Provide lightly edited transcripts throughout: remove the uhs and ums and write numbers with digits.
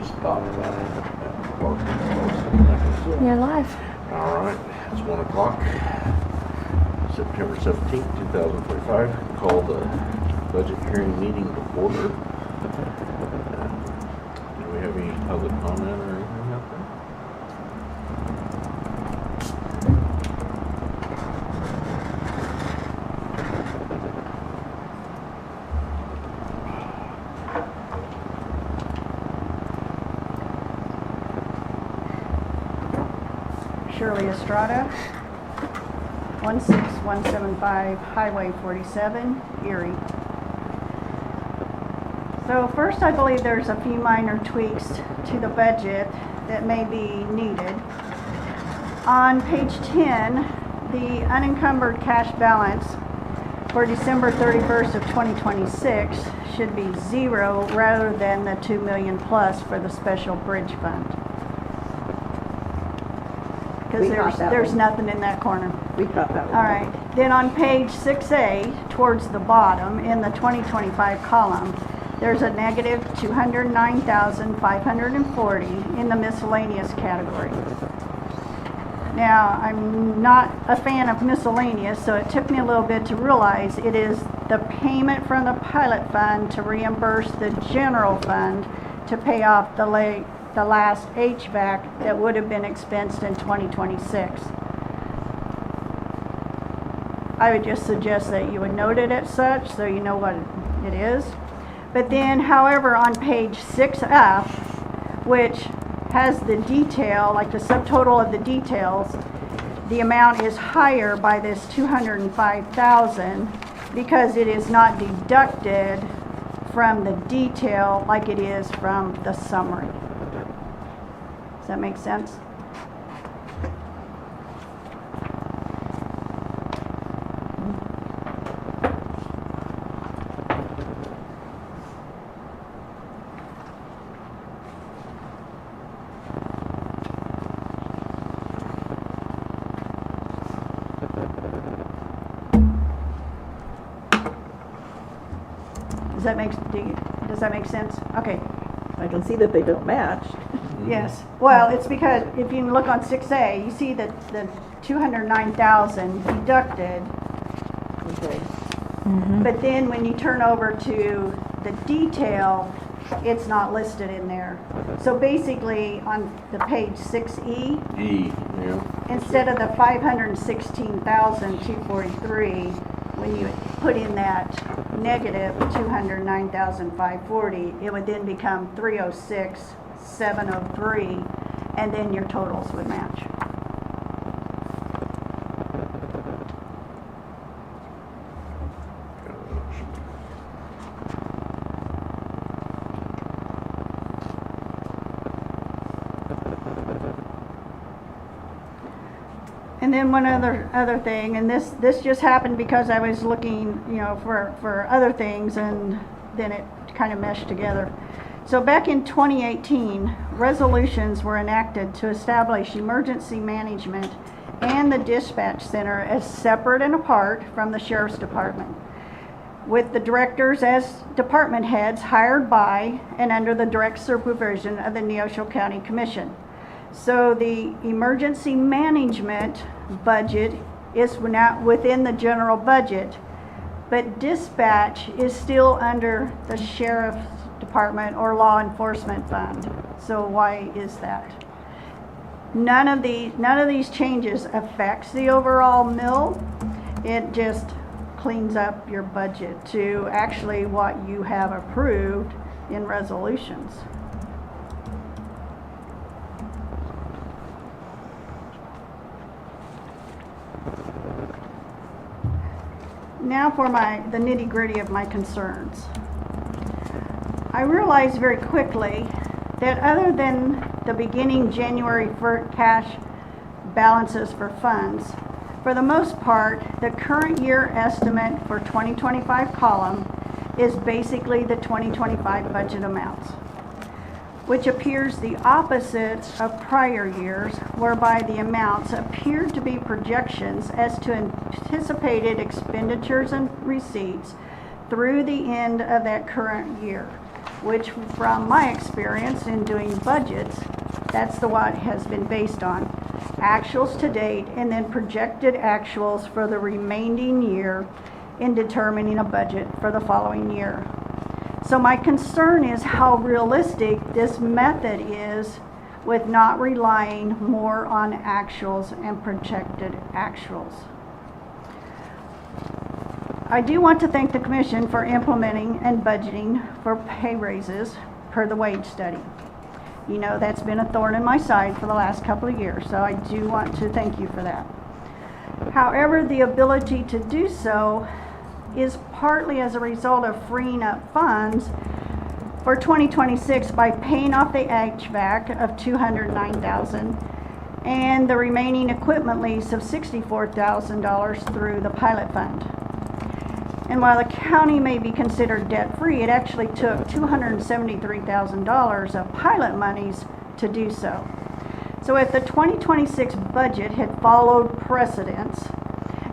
stop by. You're live. All right, it's 1 o'clock, September 17th, 2025. Call the budget hearing meeting to order. Do we have any public comment or anything out there? Shirley Estrada, 16175 Highway 47, Erie. So first, I believe there's a few minor tweaks to the budget that may be needed. On page 10, the unencumbered cash balance for December 31st of 2026 should be 0 rather than the 2 million plus for the special bridge fund. Because there's nothing in that corner. We thought that All right. Then on page 6A, towards the bottom, in the 2025 column, there's a negative 209,540 in the miscellaneous category. Now, I'm not a fan of miscellaneous, so it took me a little bit to realize it is the payment from the pilot fund to reimburse the general fund to pay off the last HVAC that would have been expensed in 2026. I would just suggest that you would note it as such so you know what it is. But then, however, on page 6F, which has the detail, like the subtotal of the details, the amount is higher by this 205,000 because it is not deducted from the detail like it is from the summary. Does that make sense? Does that make sense? Okay. I can see that they don't match. Yes. Well, it's because if you look on 6A, you see that the 209,000 deducted. Okay. But then when you turn over to the detail, it's not listed in there. So basically on the page 6E, Yeah. instead of the 516,243, when you put in that negative 209,540, it would then become 306,703, and then your totals would match. And then one other thing, and this just happened because I was looking, for other things, and then it kind of meshed together. So back in 2018, resolutions were enacted to establish emergency management and the dispatch center as separate and apart from the sheriff's department, with the directors as department heads hired by and under the direct supervision of the Neosho County Commission. So the emergency management budget is now within the general budget, but dispatch is still under the sheriff's department or law enforcement fund. So why is that? None of these changes affects the overall mill. It just cleans up your budget to actually what you have approved in resolutions. Now for the nitty-gritty of my concerns. I realized very quickly that other than the beginning January for cash balances for funds, for the most part, the current year estimate for 2025 column is basically the 2025 budget amounts, which appears the opposite of prior years, whereby the amounts appeared to be projections as to anticipated expenditures and receipts through the end of that current year, which from my experience in doing budgets, that's the what has been based on. Actuals to date and then projected actuals for the remaining year in determining a budget for the following year. So my concern is how realistic this method is with not relying more on actuals and projected actuals. I do want to thank the Commission for implementing and budgeting for pay raises per the wage study. You know, that's been a thorn in my side for the last couple of years, so I do want to thank you for that. However, the ability to do so is partly as a result of freeing up funds for 2026 by paying off the HVAC of $209,000 and the remaining equipment lease of $64,000 through the pilot fund. And while the county may be considered debt-free, it actually took $273,000 of pilot monies to do so. So if the 2026 budget had followed precedence,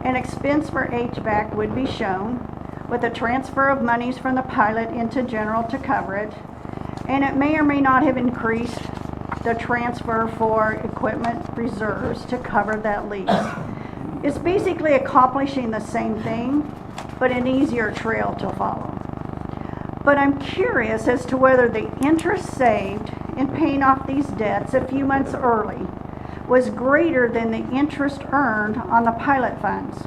an expense for HVAC would be shown with a transfer of monies from the pilot into general to cover it, and it may or may not have increased the transfer for equipment reserves to cover that lease. It's basically accomplishing the same thing, but an easier trail to follow. But I'm curious as to whether the interest saved in paying off these debts a few months early was greater than the interest earned on the pilot funds.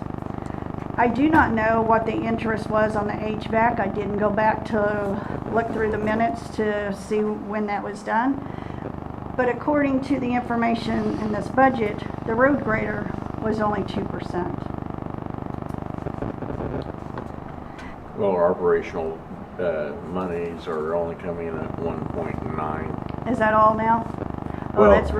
I do not know what the interest was on the HVAC. I didn't go back to look through the minutes to see when that was done. But according to the information in this budget, the road grader was only 2%. Well, our operational monies are only coming in at 1.9. Is that all now? Well, that's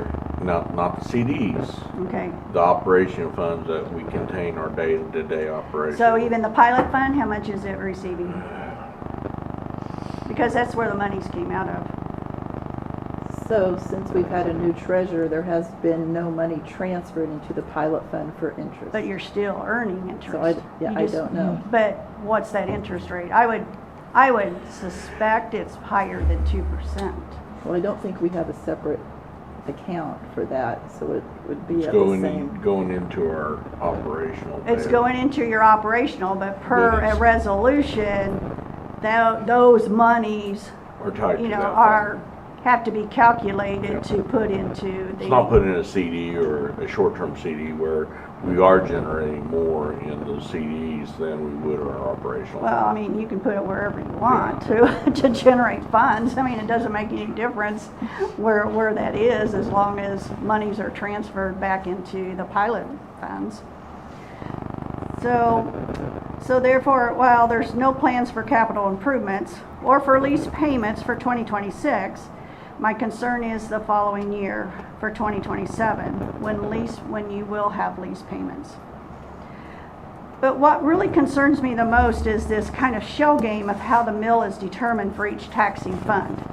not the CDs. okay. The operation funds that we contain our day-to-day operation. So even the pilot fund, how much is it receiving? Because that's where the monies came out of. So since we've had a new treasurer, there has been no money transferred into the pilot fund for interest. But you're still earning interest. So I don't know. But what's that interest rate? I would suspect it's higher than 2%. Well, I don't think we have a separate account for that, so it would be It's at the going same. going into our operational. It's bid. going into your operational, but per Yes. a resolution, those monies, Or tied you to know, that. have to be calculated Yeah. to put into the. It's not put in a CD or a short-term CD where we are generating more in the CDs than we would our operational. Well, I mean, you can put it wherever you want to generate funds. I mean, it doesn't make any difference where that is, as long as monies are transferred back into the pilot funds. So therefore, while there's no plans for capital improvements or for lease payments for 2026, my concern is the following year for 2027, when you will have lease payments. But what really concerns me the most is this kind of shell game of how the mill is determined for each taxing fund.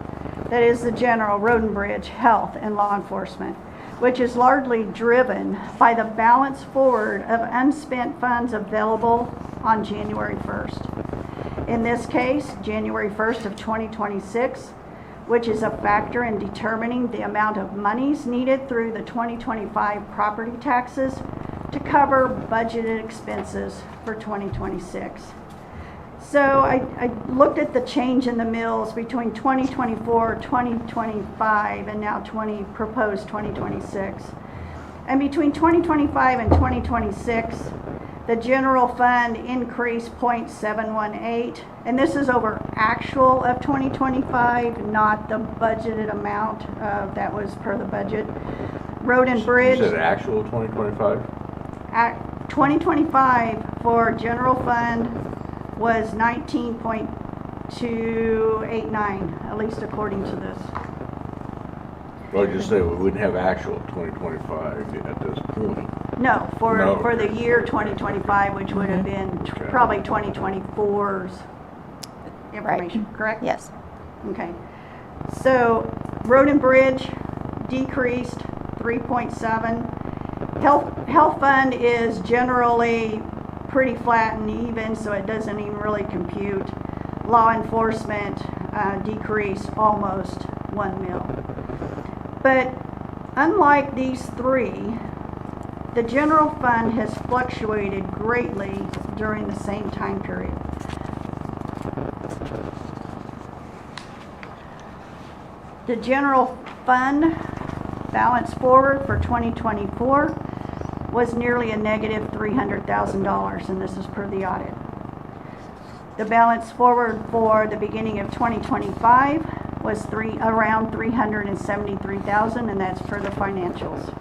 That is the general, road and bridge, health, and law enforcement, which is largely driven by the balance forward of unspent funds available on January 1st. In this case, January 1st of 2026, which is a factor in determining the amount of monies needed through the 2025 property taxes to cover budgeted expenses for 2026. So I looked at the change in the mills between 2024, 2025, and now proposed 2026. And between 2025 and 2026, the general fund increased 0.718, and this is over actual of 2025, not the budgeted amount that was per the budget. Road and bridge. You said actual 2025? 2025 for general fund was 19.289, at least according to this. Well, just say we wouldn't have actual 2025 at this point. No, for No. the year 2025, which would have been Okay. probably 2024's information, correct? Yes. Okay. So, road and bridge decreased 3.7. Health fund is generally pretty flat and even, so it doesn't even really compute. Law enforcement decrease almost 1 mil. But unlike these three, the general fund has fluctuated greatly during the same time period. The general fund balance forward for 2024 was nearly a negative $300,000, and this is per the audit. The balance forward for the beginning of 2025 was around $373,000, and that's per the financials.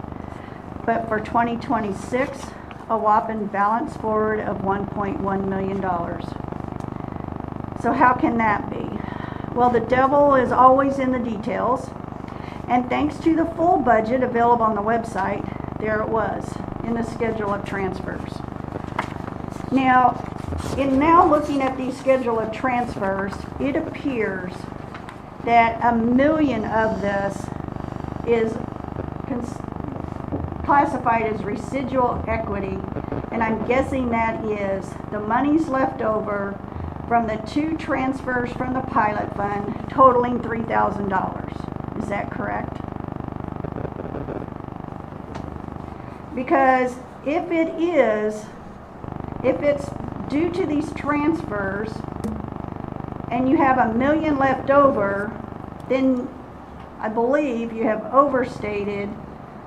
But for 2026, a whopping balance forward of $1.1 million. So how can that be? Well, the devil is always in the details, and thanks to the full budget available on the website, there it was in the schedule of transfers. Now, in now looking at the schedule of transfers, it appears that $1 million of this is classified as residual equity, and I'm guessing that is the monies left over from the 2 transfers from the pilot fund totaling $3,000. Is that correct? Because if it's due to these transfers and you have $1 million left over, then I believe you have overstated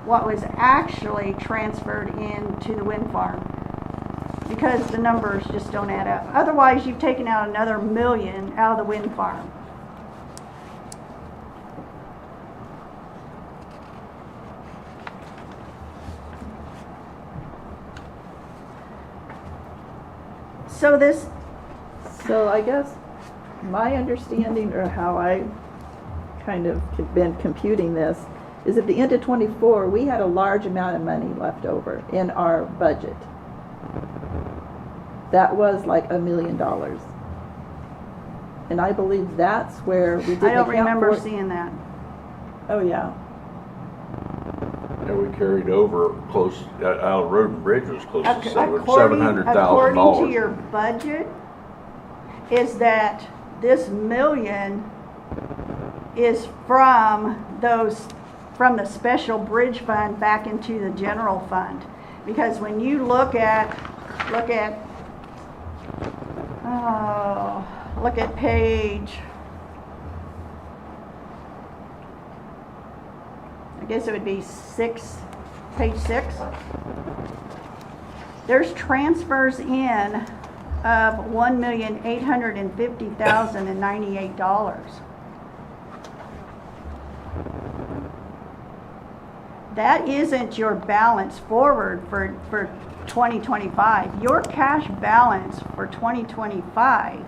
what was actually transferred into the wind farm, because the numbers just don't add up. Otherwise, you've taken out another $1 million out of the wind farm. So I guess my understanding, or how I kind of been computing this, is at the end of 24, we had a large amount of money left over in our budget. That was like $1 million. And I believe that's where we didn't I don't account remember for it. seeing that. Oh, yeah. And we carried over close, Al Road and Bridge was close to According $700,000. to your budget, is that this $1 million is from the special bridge fund back into the general fund. Because when you look at page, I guess it would be page 6. There's transfers in of $1,850,098. That isn't your balance forward for 2025. Your cash balance for 2025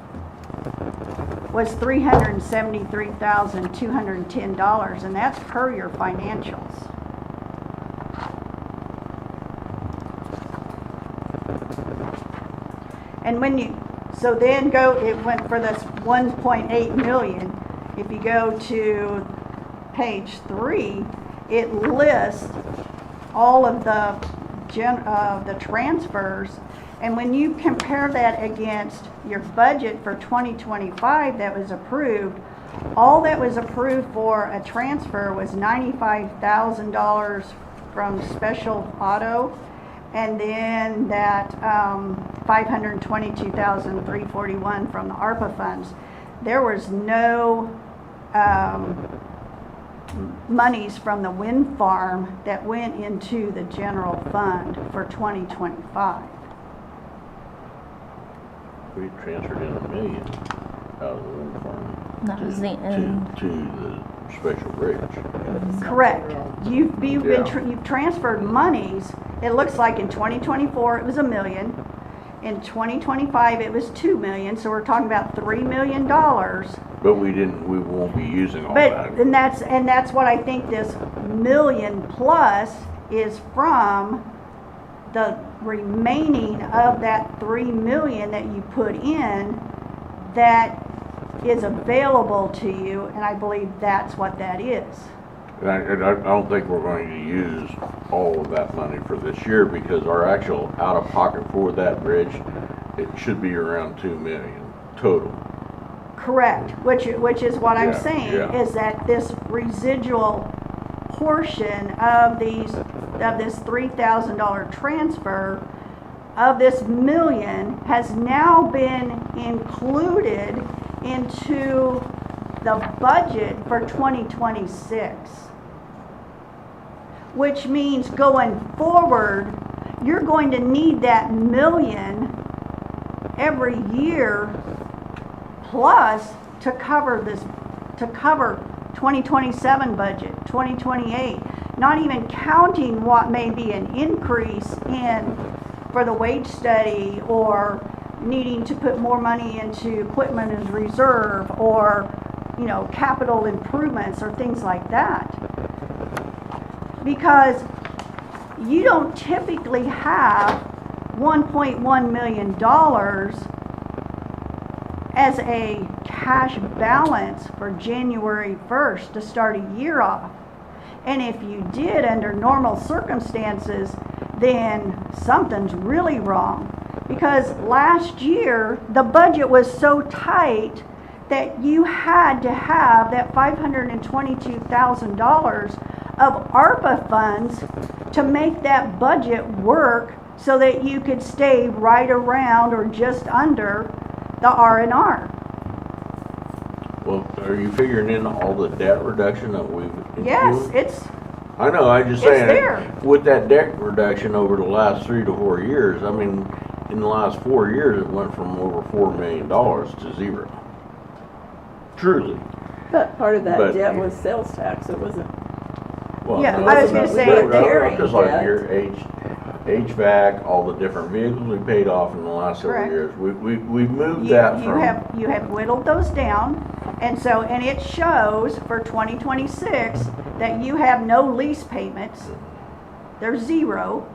was $373,210, and that's per your financials. And it went for this 1.8 million. If you go to page 3, it lists all of the transfers, and when you compare that against your budget for 2025 that was approved, all that was approved for a transfer was $95,000 from special auto, and then that $522,341 from the ARPA funds. There was no monies from the wind farm that went into the general fund for 2025. We transferred in $1 million out of the wind farm That was the end. to the special bridge. Correct. You've transferred monies. It looks like in 2024 it was $1 million. In 2025 it was $2 million. So we're talking about $3 million. But we won't be using all that. And that's what I think this $1 million plus is from the remaining of that $3 million that you put in that is available to you, and I believe that's what that is. And I don't think we're going to use all of that money for this year, because our actual out-of-pocket for that bridge, it should be around $2 million total. Correct, which is what I'm Yeah, saying, yeah. is that this residual portion of this $3,000 transfer of this million has now been included into the budget for 2026. Which means going forward, you're going to need that million every year plus to cover 2027 budget, 2028, not even counting what may be an increase for the wage study, or needing to put more money into equipment as reserve, or capital improvements or things like that. Because you don't typically have $1.1 million as a cash balance for January 1st to start a year off. And if you did under normal circumstances, then something's really wrong. Because last year, the budget was so tight that you had to have that $522,000 of ARPA funds to make that budget work so that you could stay right around or just under the R&R. Well, are you figuring in all the debt reduction that we've included? Yes, it's I know, I'm just It's saying, there. with that debt reduction over the last 3 to 4 years, I mean, in the last 4 years, it went from over $4 million to zero. Truly. But part of that But- debt was sales tax, it wasn't. Well, Yeah, no, I was no, gonna say no, no, carrying just like debt. your HVAC, all the different vehicles we paid off in the last several Correct. years. We moved you that from. you have whittled those down, and it shows for 2026 that you have no lease payments. There's zero,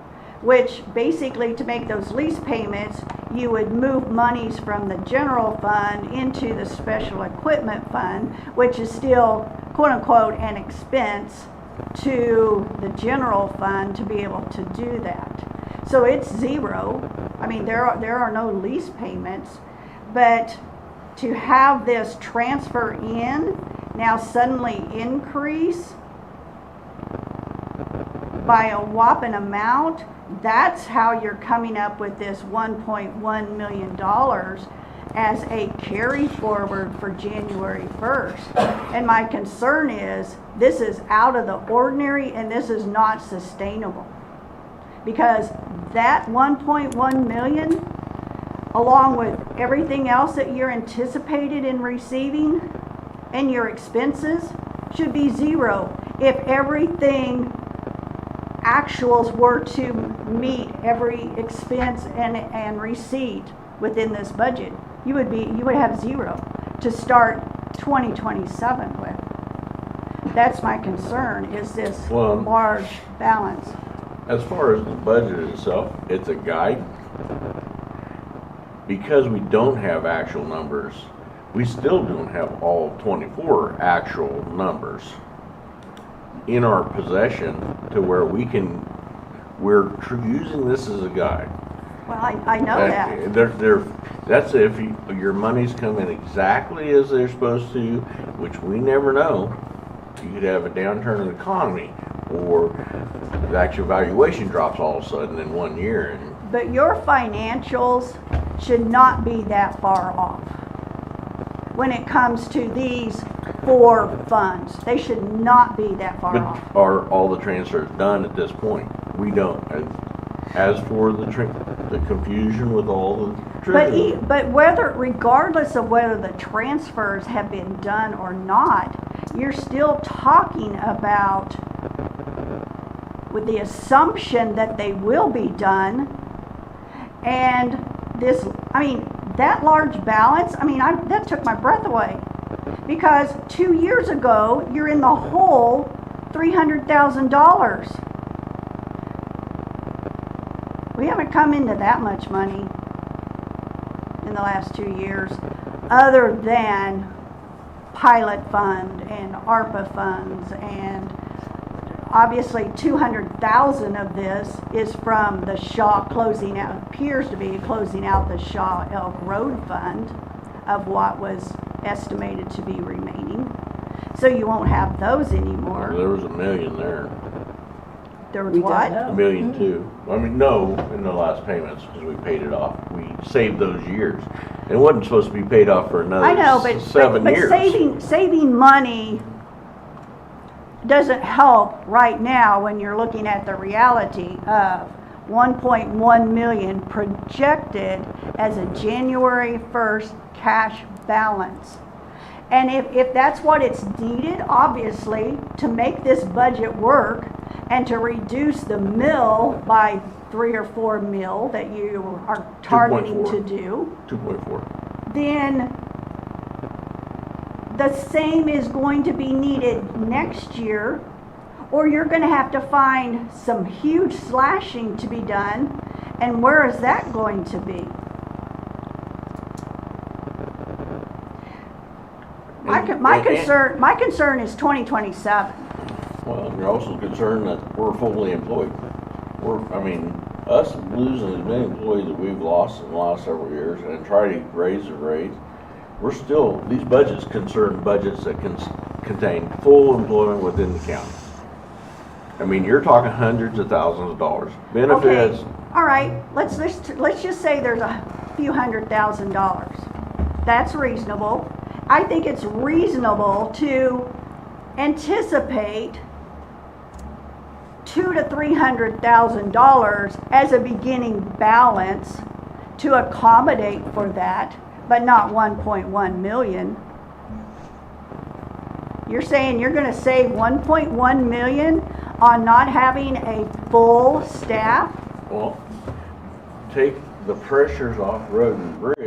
which basically to make those lease payments, you would move monies from the general fund into the special equipment fund, which is still quote unquote an expense to the general fund to be able to do that. So it's zero. I mean, there are no lease payments, but to have this transfer in now suddenly increase by a whopping amount, that's how you're coming up with this $1.1 million as a carry forward for January 1st. And my concern is this is out of the ordinary and this is not sustainable. Because that 1.1 million, along with everything else that you're anticipated in receiving and your expenses, should be zero if everything actuals were to meet every expense and receipt within this budget. You would have zero to start 2027 with. That's my concern, is this Well, large balance. As far as the budget itself, it's a guide. Because we don't have actual numbers, we still don't have all 24 actual numbers in our possession to where we're using this as a guide. Well, I know that. That's if your money's come in exactly as they're supposed to, which we never know. You could have a downturn in the economy, or the actual valuation drops all of a sudden in 1 year. And But your financials should not be that far off when it comes to these 4 funds. They should not be that far but off. are all the transfers done at this point? We don't. And as for the confusion with all the But regardless of whether the transfers have been done or not, you're still talking about with the assumption that they will be done. And this, that large balance, that took my breath away. Because 2 years ago, you're in the hole $300,000. We haven't come into that much money in the last 2 years, other than pilot fund and ARPA funds, and obviously 200,000 of this is from the Shaw closing out, appears to be closing out the Shaw Elk Road Fund of what was estimated to be remaining. So you won't have those anymore. There was $1 million there, There was We don't what? know. $1 million too. I mean, no, in the last payments, because we paid it off. We saved those years. It wasn't supposed to be paid off for another I know, but 7 years. saving money doesn't help right now when you're looking at the reality of 1.1 million projected as a January 1st cash balance. And if that's what it's needed, obviously, to make this budget work and to reduce the mill by 3 or 4 mil that you are targeting to 2.4. do, 2.4. then the same is going to be needed next year, or you're going to have to find some huge slashing to be done. And where is that going to be? My concern is 2027. Well, you're also concerned that we're fully employed. Us losing as many employees that we've lost in the last several years and try to raise the rates, these budgets concern budgets that contain full employment within the county. I mean, you're talking hundreds of thousands of dollars. Benefits. Okay, all right, let's just say there's a few $100,000. That's reasonable. I think it's reasonable to anticipate $200,000 to $300,000 as a beginning balance to accommodate for that, but not 1.1 million. You're saying you're going to save 1.1 million on not having a full staff? Well, take the pressures off road and bridge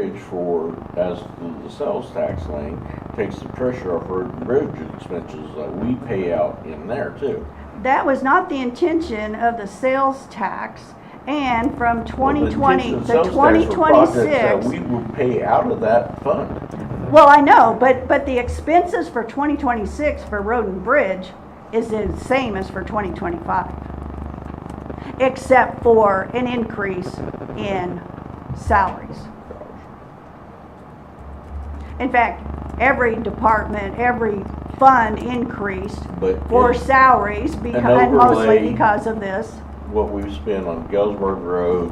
as the sales tax lane takes the pressure off road and bridge expenses that we pay out in there too. That was not the intention of the sales tax, and from 2020 to Well, the intention of sales tax were projects 2026. that we would pay out of that fund. Well, I know, but the expenses for 2026 for road and bridge is the same as for 2025, except for an increase in salaries. In fact, every department, every fund increased But for in salaries and overlay- mostly because of this. What we've spent on Galesburg Road.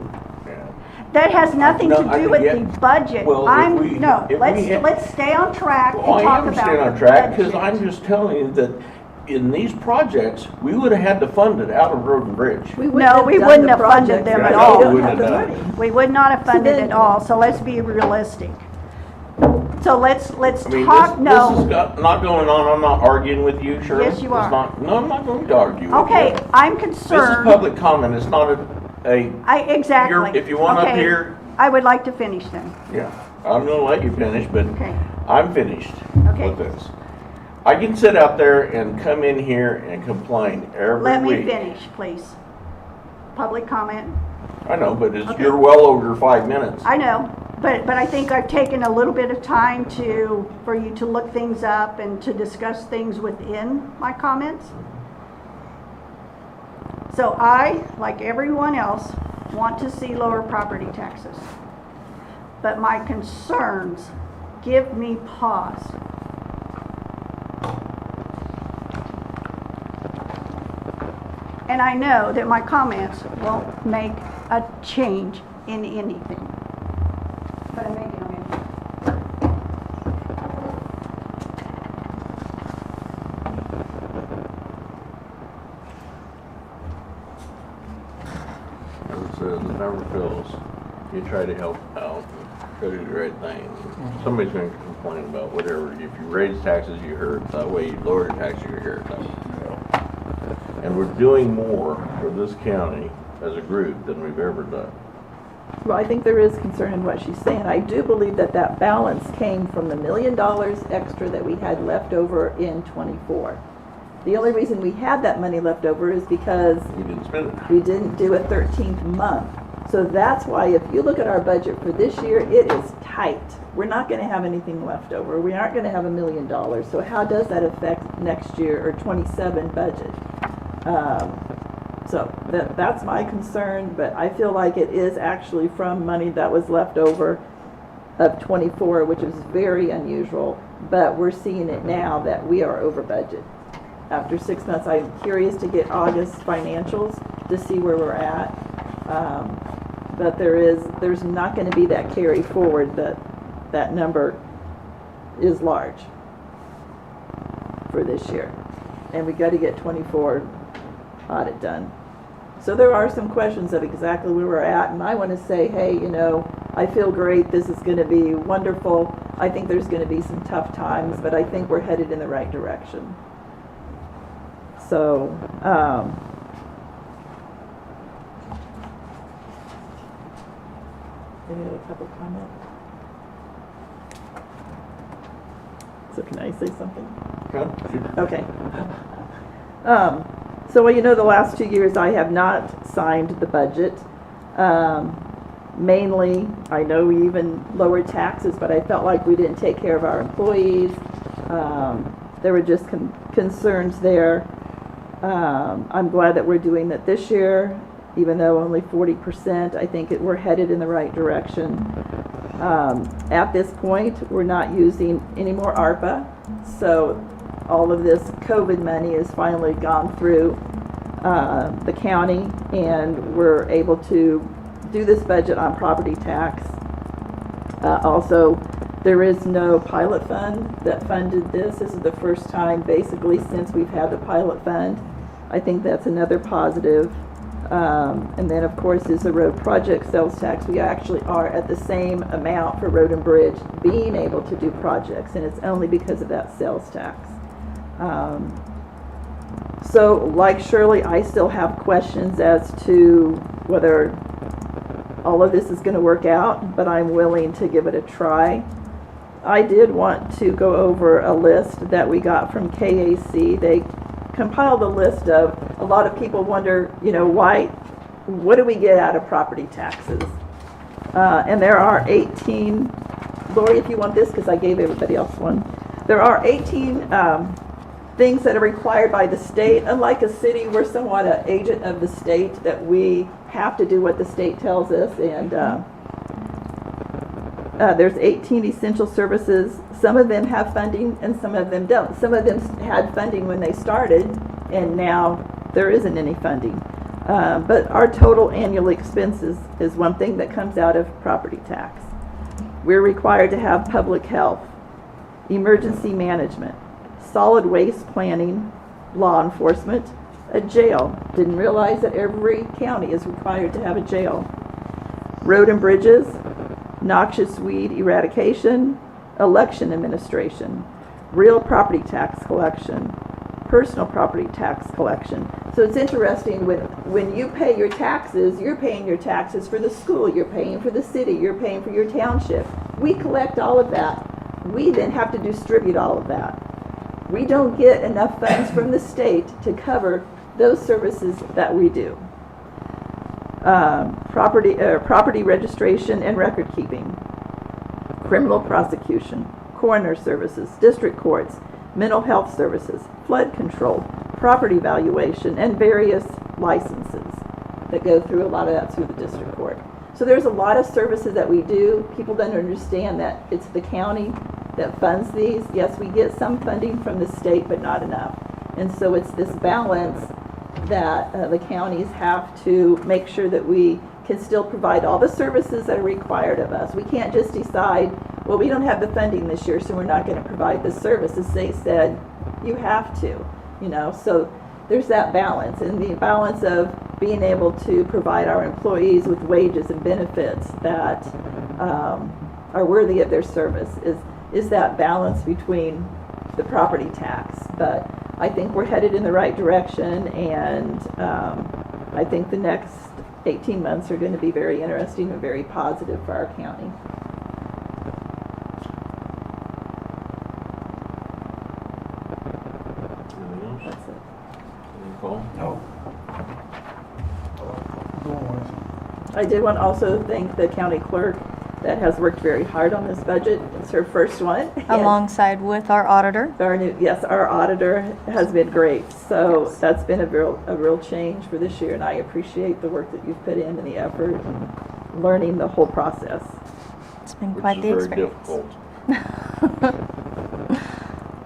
That has nothing No, to do with the budget. Well, Let's stay on track and Well, I talk am about staying the on track because budget. I'm just telling you that in these projects, we would have had to fund it out of road and bridge. We No, wouldn't we done wouldn't the have funded projects them because at we all. don't Wouldn't have the have done money. We would not have funded then- it all, so let's be realistic. So let's I mean, talk, this is no. not going on. I'm not arguing with you, Shirley. Yes, you are. No, I'm not going to argue with you. Okay, I'm This is concerned. public comment. It's not Exactly. if you want up Okay, here, I would like to finish then. yeah, I'm going to let you finish, but Okay. I'm finished Okay. with this. I can sit out there and come in here and complain every Let me week. finish, please. Public comment. I know, but Okay. you're well over your 5 minutes. I know, but I think I've taken a little bit of time for you to look things up and to discuss things within my comments. So I, like everyone else, want to see lower property taxes. But my concerns give me pause. And I know that my comments won't make a change in anything. But I'm making them anyway. It says it never fails. You try to help out, try to do the right thing. Somebody's going to complain about whatever. If you raise taxes, you hear it that way. You lower your taxes, you hear it that way. And we're doing more for this county as a group than we've ever done. Well, I think there is concern in what she's saying. I do believe that that balance came from the $1 million extra that we had left over in '24. The only reason we had that money left over is because We didn't spend it. we didn't do a 13th month. So that's why if you look at our budget for this year, it is tight. We're not going to have anything left over. We aren't going to have $1 million. So how does that affect next year or '27 budget? So that's my concern, but I feel like it is actually from money that was left over of '24, which is very unusual. but we're seeing it now that we are over budget. After 6 months, I'm curious to get August financials to see where we're at. But there's not going to be that carry forward, that number is large for this year. And we got to get 24 audit done. So there are some questions of exactly where we're at, and I want to say, hey, I feel great, this is going to be wonderful. I think there's going to be some tough times, but I think we're headed in the right direction. So, any other couple comments? So can I say something? Okay. So, the last 2 years I have not signed the budget. Mainly, I know we even lowered taxes, but I felt like we didn't take care of our employees. There were just concerns there. I'm glad that we're doing that this year, even though only 40%. I think we're headed in the right direction. At this point, we're not using any more ARPA, so all of this COVID money has finally gone through the county, and we're able to do this budget on property tax. Also, there is no pilot fund that funded this. This is the first time basically since we've had the pilot fund. I think that's another positive. And then of course is the road project sales tax. We actually are at the same amount for road and bridge being able to do projects, and it's only because of that sales tax. So like Shirley, I still have questions as to whether all of this is going to work out, but I'm willing to give it a try. I did want to go over a list that we got from KAC. They compiled a list of, a lot of people wonder, what do we get out of property taxes? And there are 18, Lori, if you want this, because I gave everybody else one. There are 18 things that are required by the state. Unlike a city, we're somewhat an agent of the state, that we have to do what the state tells us. And there's 18 essential services. Some of them have funding and some of them don't. Some of them had funding when they started, and now there isn't any funding. But our total annual expenses is one thing that comes out of property tax. We're required to have public health, emergency management, solid waste planning, law enforcement, a jail. Didn't realize that every county is required to have a jail. Road and bridges, noxious weed eradication, election administration, real property tax collection, personal property tax collection. So it's interesting, when you pay your taxes, you're paying your taxes for the school, you're paying for the city, you're paying for your township. We collect all of that. We then have to distribute all of that. We don't get enough funds from the state to cover those services that we do. Property registration and record keeping, criminal prosecution, coroner services, district courts, mental health services, flood control, property valuation, and various licenses that go through, a lot of that through the district court. So there's a lot of services that we do. People don't understand that it's the county that funds these. Yes, we get some funding from the state, but not enough. And so it's this balance that the counties have to make sure that we can still provide all the services that are required of us. We can't just decide, well, we don't have the funding this year, so we're not going to provide the services. They said, you have to, so there's that balance, and the balance of being able to provide our employees with wages and benefits that are worthy of their service is that balance between the property tax. But I think we're headed in the right direction, and I think the next 18 months are going to be very interesting and very positive for our county. Anything else? That's it. Anything, Paul? No. I did want to also thank the county clerk that has worked very hard on this budget. It's her first one. Alongside with our auditor. Our auditor has been great. So that's been a real change for this year, and I appreciate the work that you've put in and the effort and learning the whole process. It's been quite the Which is very experience. difficult.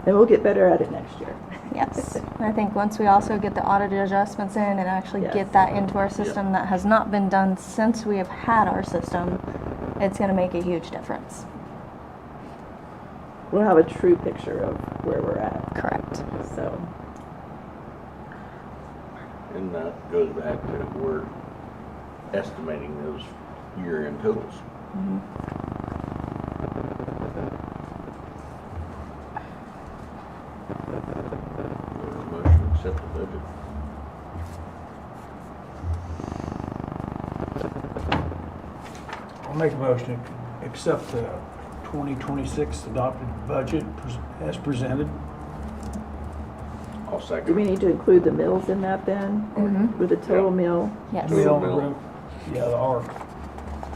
And we'll get better at it next year. Yes. And I think once we also get the audit adjustments in and actually Yes. get that into our system that has not been done since we have had our system, it's going to make a huge difference. We'll have a true picture of where we're at, Correct. so. And that goes back to we're estimating those year-end totals. Motion to accept the budget. I'll make a motion to accept the 2026 adopted budget as presented. I'll Do second. we need to include the mills in that then? Mhm. With the total Yeah. mill? Yes. Mill. Yeah, the R.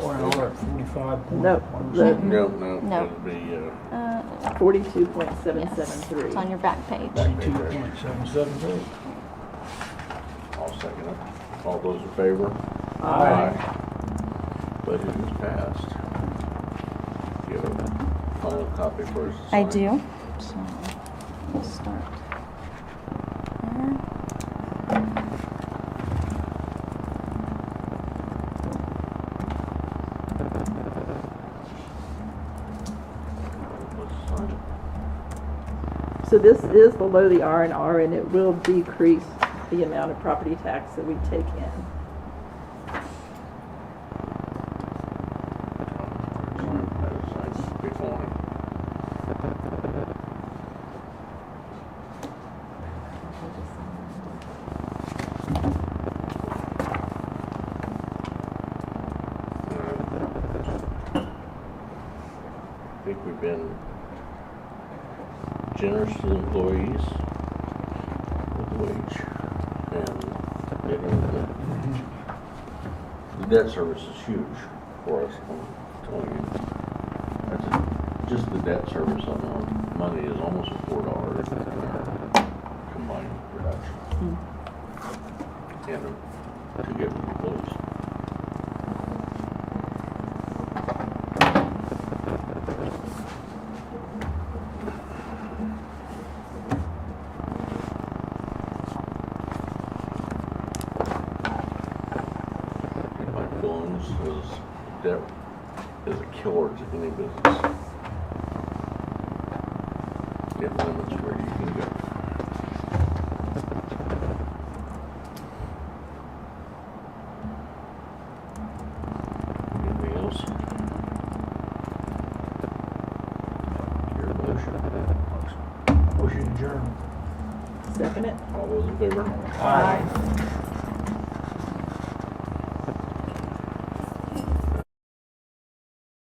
R&R at 45. No, the No, No. it'll be, 42.773. It's on your back page. 42.773. I'll second it. All those in favor? Aye. Budget is passed. Do you have a final copy for us to I sign? do. So we'll start there. Let's sign it. So this is below the R&R and it will decrease the amount of property tax that we take in. Sign before me. I think we've been generous to the employees with the wage and getting the debt service is huge for us. I'm telling you, just the debt service on our money is almost $4 in our combined reduction. And to get the employees. My feelings is debt is a killer to any business. It limits where you can go. Anything else? Your motion. Motion adjourned. Second it? All those in favor? Aye.